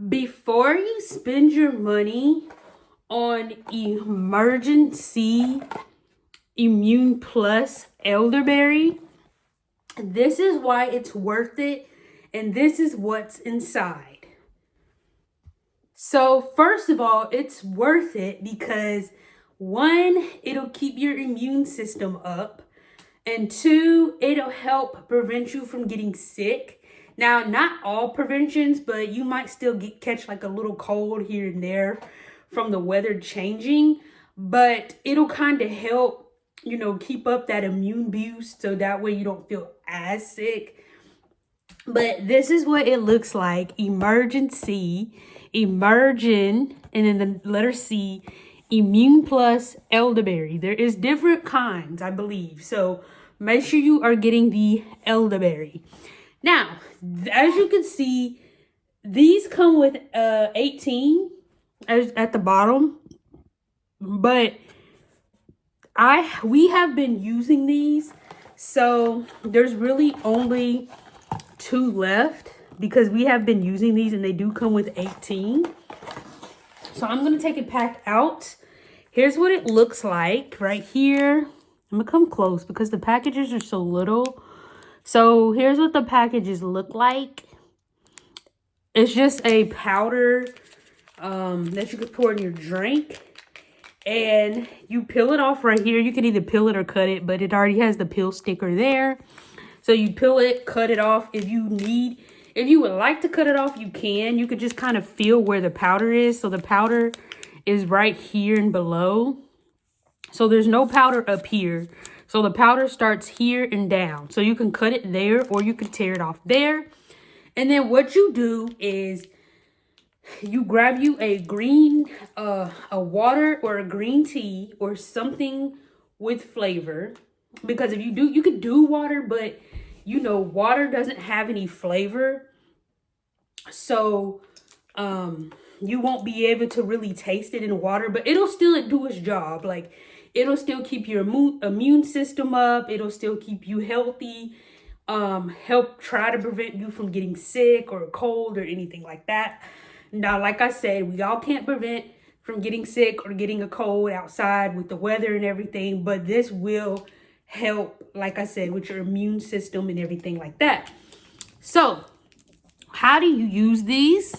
Before you spend your money on Emergen-C Immune Plus Elderberry, this is why it's worth it, and this is what's inside. So first of all, it's worth it because one, it'll keep your immune system up, and two, it'll help prevent you from getting sick. Now, not all preventions, but you might still catch like a little cold here and there from the weather changing, but it'll kind of help, you know, keep up that immune boost so that way you don't feel as sick. But this is what it looks like. Emergen-C, Emergen, and then the letter C, Immune Plus Elderberry. There is different kinds, I believe. So make sure you are getting the elderberry. Now, as you can see, these come with 18 at the bottom, but we have been using these, so there's really only 2 left because we have been using these and they do come with 18. So I'm going to take it pack out. Here's what it looks like right here. I'm going to come close because the packages are so little. So here's what the packages look like. It's just a powder that you could pour in your drink. And you peel it off right here. You can either peel it or cut it, but it already has the peel sticker there. So you peel it, cut it off. If you would like to cut it off, you can. You could just kind of feel where the powder is. So the powder is right here and below. So there's no powder up here. So the powder starts here and down. So you can cut it there or you can tear it off there. And then what you do is you grab you a green, a water or a green tea or something with flavor. Because if you do, you could do water, but you know, water doesn't have any flavor. So you won't be able to really taste it in water, but it'll still do its job. Like, it'll still keep your immune system up. It'll still keep you healthy. Help try to prevent you from getting sick or a cold or anything like that. Now, like I said, we all can't prevent from getting sick or getting a cold outside with the weather and everything. But this will help, like I said, with your immune system and everything like that. So, how do you use these?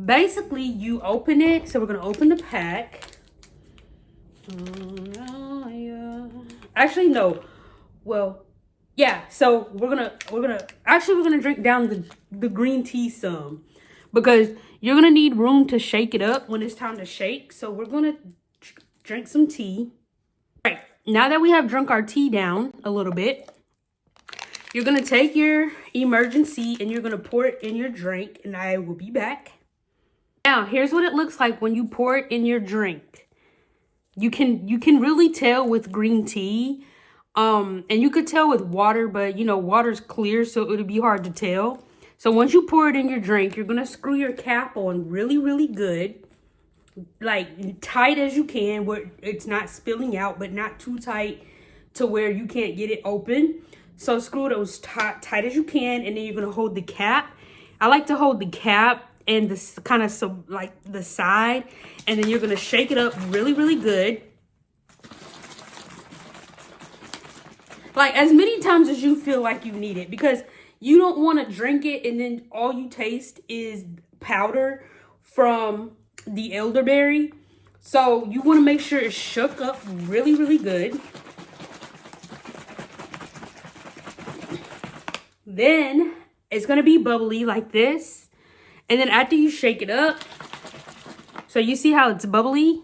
Basically, you open it. So we're going to open the pack. Actually, no. Well, yeah. So we're gonna drink down the green tea some because you're gonna need room to shake it up when it's time to shake. So we're gonna drink some tea. All right. Now that we have drunk our tea down a little bit, you're gonna take your Emergen-C and you're gonna pour it in your drink, and I will be back. Now, here's what it looks like when you pour it in your drink. You can really tell with green tea, and you could tell with water, but you know, water's clear, so it'll be hard to tell. So once you pour it in your drink, you're gonna screw your cap on really, really good, like tight as you can, where it's not spilling out, but not too tight to where you can't get it open. So screw those tight as you can, and then you're gonna hold the cap. I like to hold the cap and this kind of like the side, and then you're gonna shake it up really, really good. Like as many times as you feel like you need it, because you don't want to drink it and then all you taste is powder from the elderberry. So you want to make sure it's shook up really, really good. Then it's gonna be bubbly like this. And then after you shake it up, so you see how it's bubbly?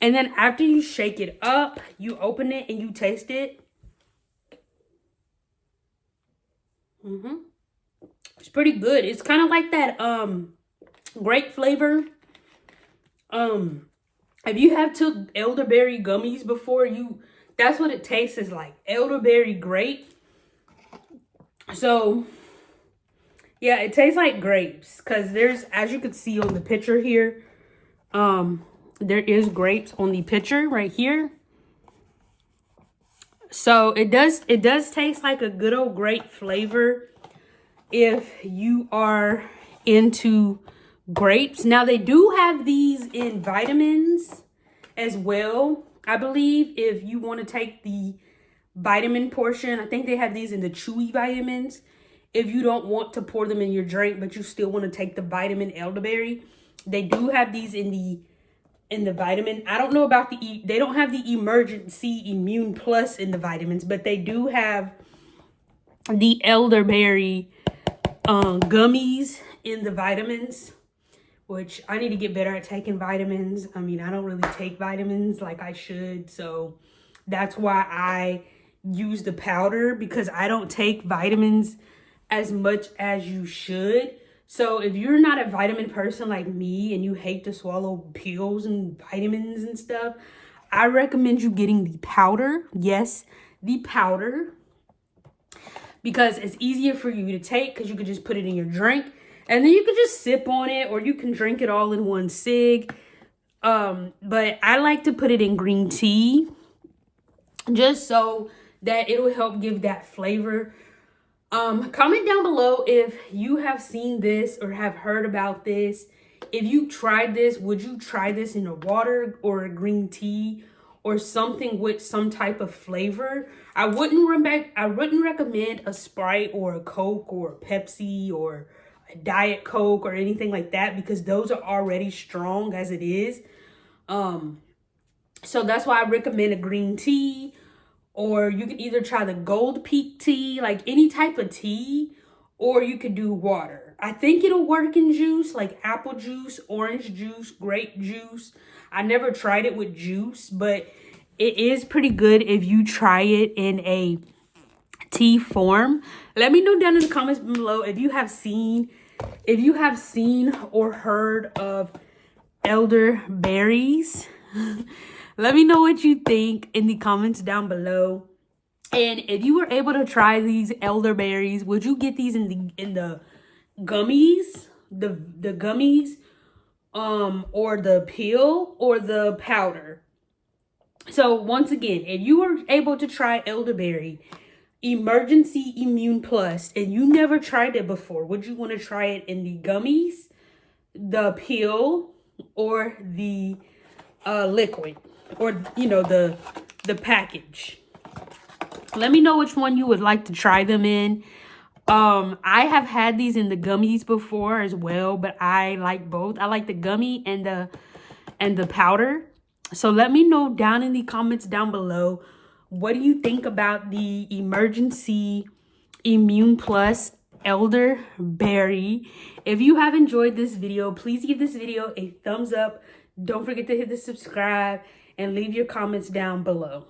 And then after you shake it up, you open it and you taste it. It's pretty good. It's kind of like that grape flavor. If you have took elderberry gummies before, that's what it tastes like. Elderberry grape. So yeah, it tastes like grapes because there's, as you can see on the picture here, there is grapes on the picture right here. So it does taste like a good old grape flavor if you are into grapes. Now they do have these in vitamins as well, I believe. If you want to take the vitamin portion, I think they have these in the chewy vitamins. If you don't want to pour them in your drink, but you still want to take the vitamin elderberry, they do have these in the vitamin. I don't know about they don't have the Emergen-C Immune Plus in the vitamins, but they do have the elderberry gummies in the vitamins, which I need to get better at taking vitamins. I mean, I don't really take vitamins like I should, so that's why I use the powder, because I don't take vitamins as much as you should. So if you're not a vitamin person like me and you hate to swallow pills and vitamins and stuff, I recommend you getting the powder. Yes, the powder, because it's easier for you to take, because you could just put it in your drink and then you could just sip on it, or you can drink it all in one sig. But I like to put it in green tea, just so that it will help give that flavor. Comment down below if you have seen this or have heard about this. If you tried this, would you try this in a water or a green tea or something with some type of flavor? I wouldn't recommend a Sprite or a Coke or a Pepsi or a Diet Coke or anything like that, because those are already strong as it is. So that's why I recommend a green tea. Or you can either try the Gold Peak tea, like any type of tea, or you could do water. I think it'll work in juice, like apple juice, orange juice, grape juice. I never tried it with juice, but it is pretty good if you try it in a tea form. Let me know down in the comments below if you have seen or heard of elderberries. Let me know what you think in the comments down below. And if you were able to try these elderberries, would you get these in the gummies, the gummies, or the pill or the powder? So once again, if you were able to try elderberry Emergen-C Immune Plus and you never tried it before, would you want to try it in the gummies, the pill, or the liquid? Or, you know, the package? Let me know which one you would like to try them in. I have had these in the gummies before as well, but I like both. I like the gummy and the powder. So let me know down in the comments down below, what do you think about the Emergen-C Immune Plus elderberry? If you have enjoyed this video, please give this video a thumbs up. Don't forget to hit the subscribe and leave your comments down below.